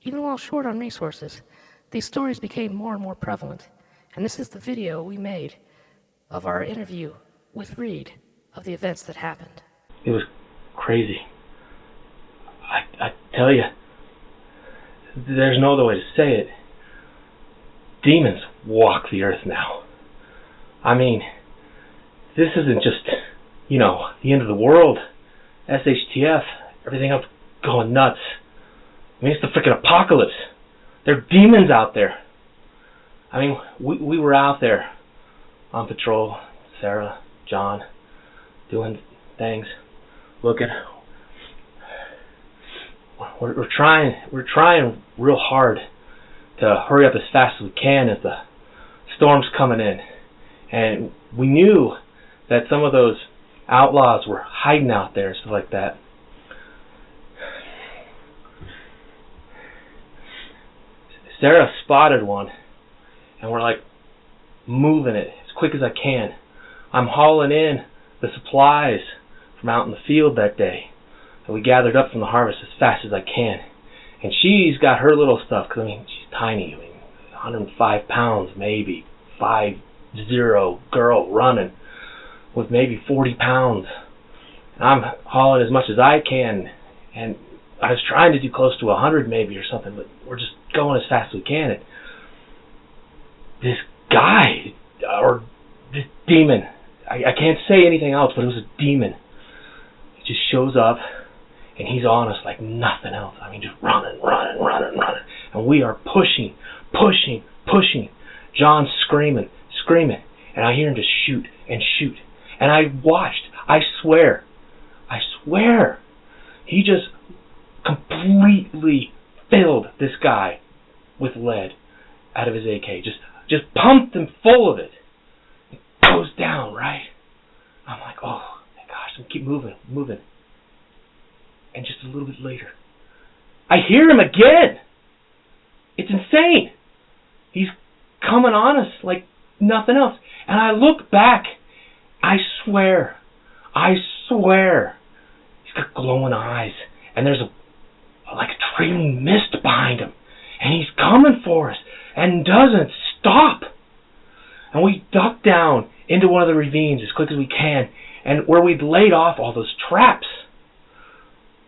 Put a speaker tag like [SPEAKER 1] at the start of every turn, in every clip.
[SPEAKER 1] Even while short on resources, these stories became more and more prevalent, and this is the video we made of our interview with Reed of the events that happened.
[SPEAKER 2] It was crazy. I tell you, there's no other way to say it. Demons walk the earth now. I mean, this isn't just, the end of the world. SHTF, everything else going nuts. I mean, it's the freaking apocalypse. There are demons out there. I mean, we were out there on patrol, Sarah, John, doing things, looking. We're trying real hard to hurry up as fast as we can as the storm's coming in. And we knew that some of those outlaws were hiding out there and stuff like that. Sarah spotted one, and we're like moving it as quick as I can. I'm hauling in the supplies from out in the field that day that we gathered up from the harvest as fast as I can. And she's got her little stuff, because she's tiny, 105 pounds maybe, 5'0" girl running with maybe 40 pounds. And I'm hauling as much as I can, and I was trying to do close to 100 maybe or something, but we're just going as fast as we can. And this guy, or this demon, I can't say anything else, but it was a demon. He just shows up, and he's on us like nothing else. Just running. And we are pushing. John's screaming. And I hear him just shoot. And I watched. I swear. He just completely filled this guy with lead out of his AK. Just pumped him full of it. It goes down, right? I'm like, oh my gosh, I'm keep moving. And just a little bit later, I hear him again. It's insane. He's coming on us like nothing else. And I look back. I swear. He's got glowing eyes. And there's a trailing mist behind him. And he's coming for us. And doesn't stop. And we duck down into one of the ravines as quick as we can. And where we'd laid off all those traps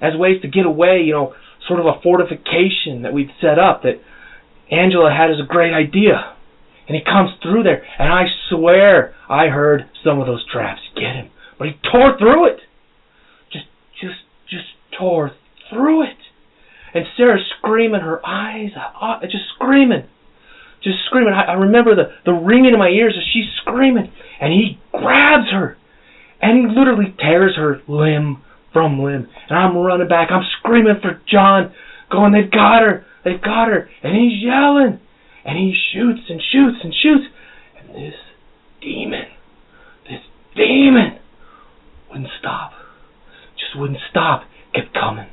[SPEAKER 2] as ways to get away, sort of a fortification that we'd set up that Angela had as a great idea. And he comes through there, and I swear I heard some of those traps get him. But he tore through it. Just tore through it. And Sarah's screaming, her eyes, just screaming. I remember the ringing in my ears as she's screaming. And he grabs her. And he literally tears her limb from limb. And I'm running back. I'm screaming for John, going, they've got her. And he's yelling. And he shoots. And this demon wouldn't stop. Just wouldn't stop. Kept coming.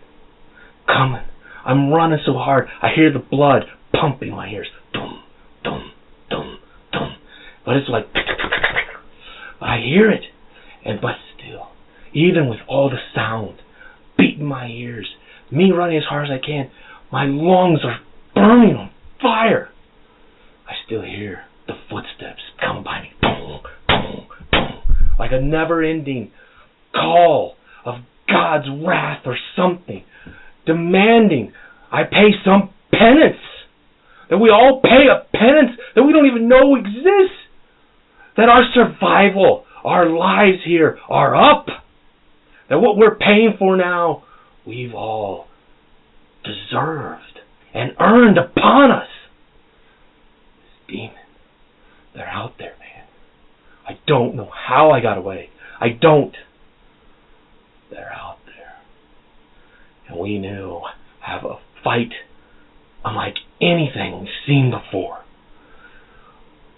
[SPEAKER 2] I'm running so hard. I hear the blood pumping my ears. Dum, dum, dum, dum. But it's like, I hear it. But still, even with all the sound beating my ears, me running as hard as I can, my lungs are burning on fire. I still hear the footsteps come by me. Boom, boom, boom. Like a never-ending call of God's wrath or something, demanding I pay some penance. That we all pay a penance that we don't even know exists. That our survival, our lives here are up. That what we're paying for now, we've all deserved and earned upon us. This demon, they're out there, man. I don't know how I got away. I don't. They're out there. And we knew have a fight unlike anything we've seen before.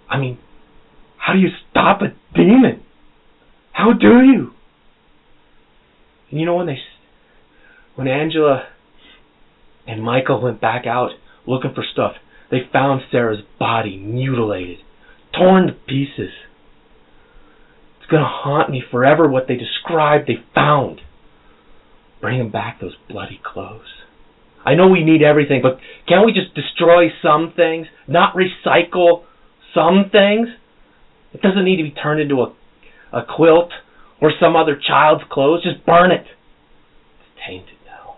[SPEAKER 2] How do you stop a demon? How do you? And when Angela and Michael went back out looking for stuff, they found Sarah's body mutilated, torn to pieces. It's going to haunt me forever what they described they found. Bringing back those bloody clothes. I know we need everything, but can't we just destroy some things? Not recycle some things? It doesn't need to be turned into a quilt or some other child's clothes. Just burn it. It's tainted now.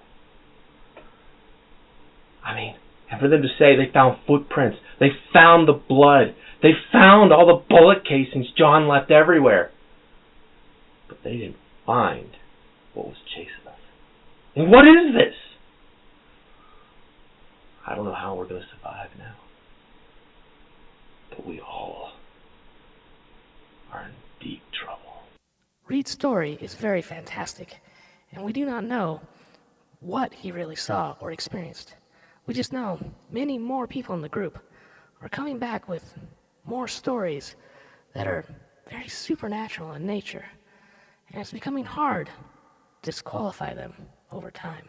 [SPEAKER 2] I mean, and for them to say they found footprints, they found the blood, they found all the bullet casings John left everywhere, but they didn't find what was chasing us. And what is this? I don't know how we're going to survive now, but we all are in deep trouble.
[SPEAKER 1] Reed's story is very fantastic, and we do not know what he really saw or experienced. We just know many more people in the group are coming back with more stories that are very supernatural in nature, and it's becoming hard to disqualify them over time.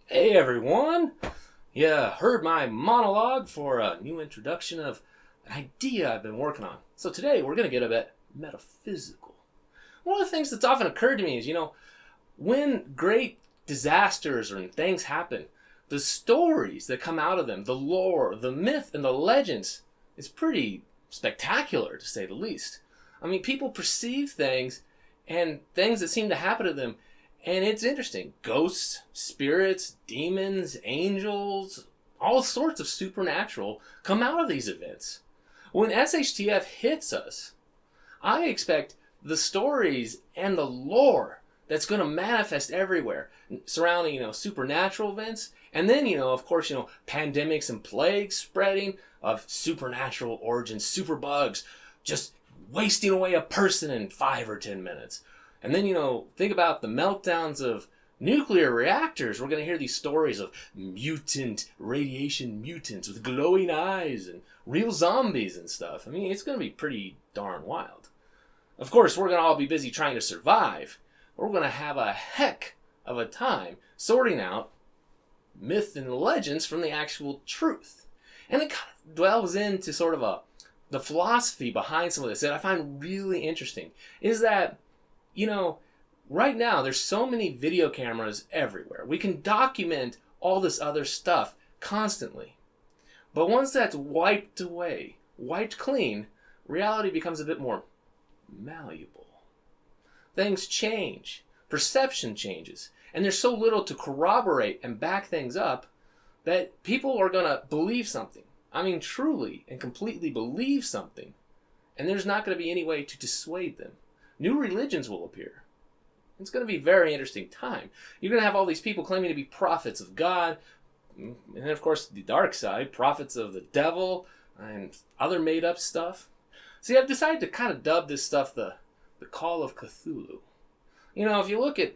[SPEAKER 3] Hey everyone! You heard my monologue for a new introduction of an idea I've been working on. So today we're going to get a bit metaphysical. One of the things that's often occurred to me is, when great disasters or things happen, the stories that come out of them, the lore, the myth, and the legends is pretty spectacular, to say the least. I mean, people perceive things and things that seem to happen to them, and it's interesting. Ghosts, spirits, demons, angels, all sorts of supernatural come out of these events. When SHTF hits us, I expect the stories and the lore that's going to manifest everywhere surrounding, supernatural events. And then, of course, pandemics and plagues spreading of supernatural origins, superbugs just wasting away a person in 5 or 10 minutes. And then, think about the meltdowns of nuclear reactors. We're going to hear these stories of radiation mutants with glowing eyes and real zombies and stuff. I mean, it's going to be pretty darn wild. Of course, we're going to all be busy trying to survive. We're going to have a heck of a time sorting out myth and legends from the actual truth. And it kind of dwells into sort of the philosophy behind some of this that I find really interesting. Is that, right now there's so many video cameras everywhere. We can document all this other stuff constantly. But once that's wiped away, wiped clean, reality becomes a bit more malleable. Things change. Perception changes. And there's so little to corroborate and back things up that people are going to believe something. I mean, truly and completely believe something. And there's not going to be any way to dissuade them. New religions will appear. It's going to be a very interesting time. You're going to have all these people claiming to be prophets of God. And then, of course, the dark side, prophets of the devil and other made-up stuff. See, I've decided to kind of dub this stuff the Call of Cthulhu. If you look at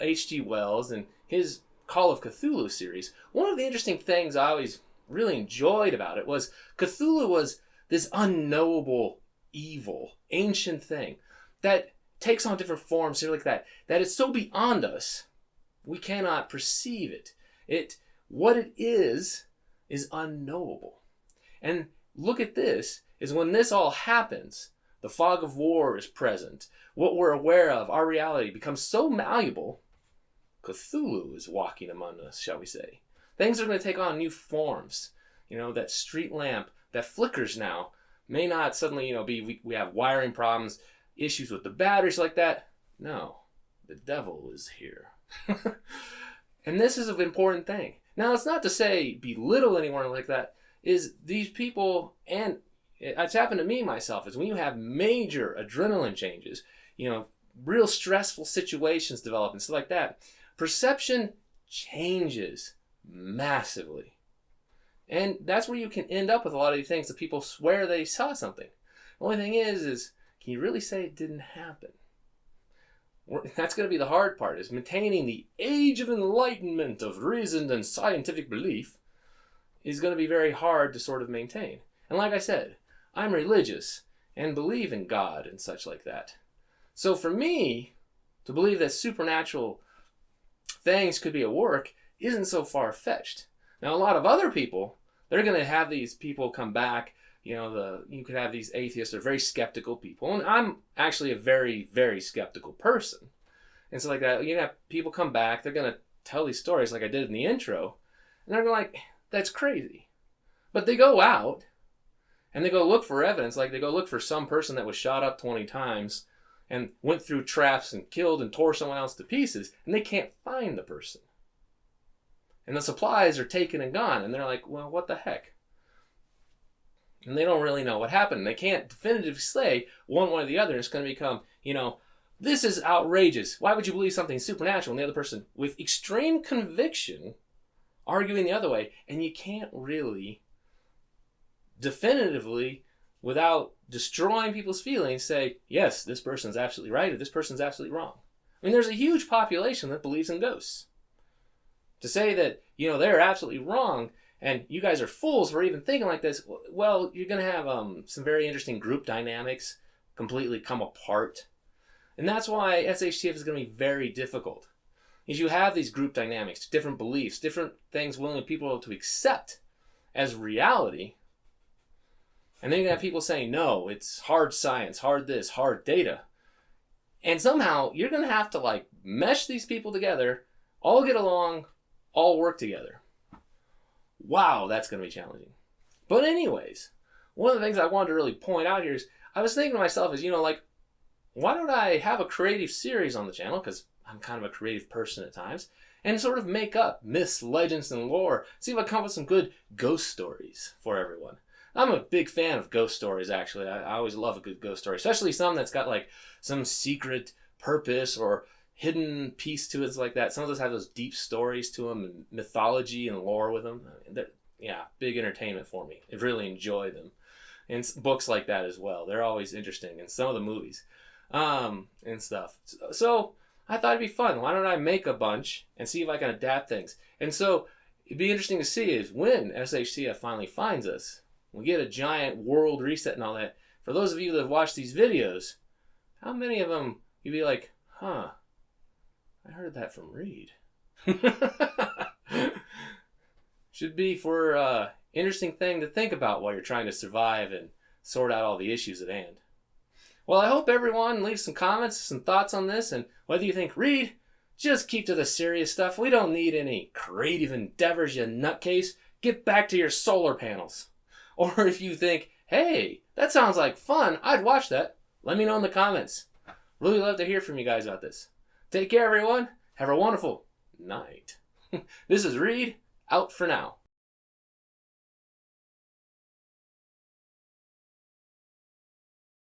[SPEAKER 3] H.G. Wells and his Call of Cthulhu series, one of the interesting things I always really enjoyed about it was Cthulhu was this unknowable, evil, ancient thing that takes on different forms here like that it's so beyond us, we cannot perceive it. What it is unknowable. And look at this, is when this all happens, the fog of war is present. What we're aware of, our reality, becomes so malleable, Cthulhu is walking among us, shall we say. Things are going to take on new forms. That street lamp that flickers now may not suddenly, be, we have wiring problems, issues with the batteries like that. No, the devil is here. And this is an important thing. Now, it's not to say belittle anyone like that, is these people, and it's happened to me myself, is when you have major adrenaline changes, real stressful situations develop and stuff like that, perception changes massively. And that's where you can end up with a lot of these things that people swear they saw something. The only thing is can you really say it didn't happen? That's going to be the hard part, is maintaining the age of enlightenment of reasoned and scientific belief is going to be very hard to sort of maintain. And like I said, I'm religious and believe in God and such like that. So for me, to believe that supernatural things could be at work isn't so far-fetched. Now, a lot of other people, they're going to have these people come back. You could have these atheists or very skeptical people. And I'm actually a very, very skeptical person. And so like that, have people come back. They're going to tell these stories like I did in the intro, and they're like, that's crazy. But they go out and they go look for evidence, like they go look for some person that was shot up 20 times and went through traps and killed and tore someone else to pieces, and they can't find the person. And the supplies are taken and gone, and they're like, well, what the heck? And they don't really know what happened. They can't definitively say one way or the other. It's going to become, this is outrageous. Why would you believe something supernatural? And the other person, with extreme conviction, arguing the other way. And you can't really definitively, without destroying people's feelings, say, yes, this person's absolutely right or this person's absolutely wrong. I mean, there's a huge population that believes in ghosts. To say that, they're absolutely wrong and you guys are fools for even thinking like this, well, you're going to have some very interesting group dynamics completely come apart. And that's why SHTF is going to be very difficult. Is you have these group dynamics, different beliefs, different things willing people to accept as reality. And then you have people saying, no, it's hard science, hard this, hard data. And somehow you're going to have to mesh these people together, all get along, all work together. Wow, that's going to be challenging. But anyways, one of the things I wanted to really point out here is I was thinking to myself is, why don't I have a creative series on the channel? Because I'm kind of a creative person at times. And sort of make up myths, legends, and lore. See if I come up with some good ghost stories for everyone. I'm a big fan of ghost stories, actually. I always love a good ghost story, especially some that's got some secret purpose or hidden piece to it like that. Some of those have those deep stories to them and mythology and lore with them. Big entertainment for me. I really enjoy them. And books like that as well. They're always interesting. And some of the movies and stuff. So I thought it'd be fun. Why don't I make a bunch and see if I can adapt things? And so it'd be interesting to see is when SHTF finally finds us, we get a giant world reset and all that. For those of you that have watched these videos, how many of them you'd be like, huh, I heard that from Reed. Should be for interesting thing to think about while you're trying to survive and sort out all the issues at hand. Well, I hope everyone leaves some comments, some thoughts on this, and whether you think, Reed, just keep to the serious stuff. We don't need any creative endeavors, you nutcase. Get back to your solar panels. Or if you think, hey, that sounds like fun, I'd watch that. Let me know in the comments. Really love to hear from you guys about this. Take care, everyone. Have a wonderful night. This is Reed, out for now.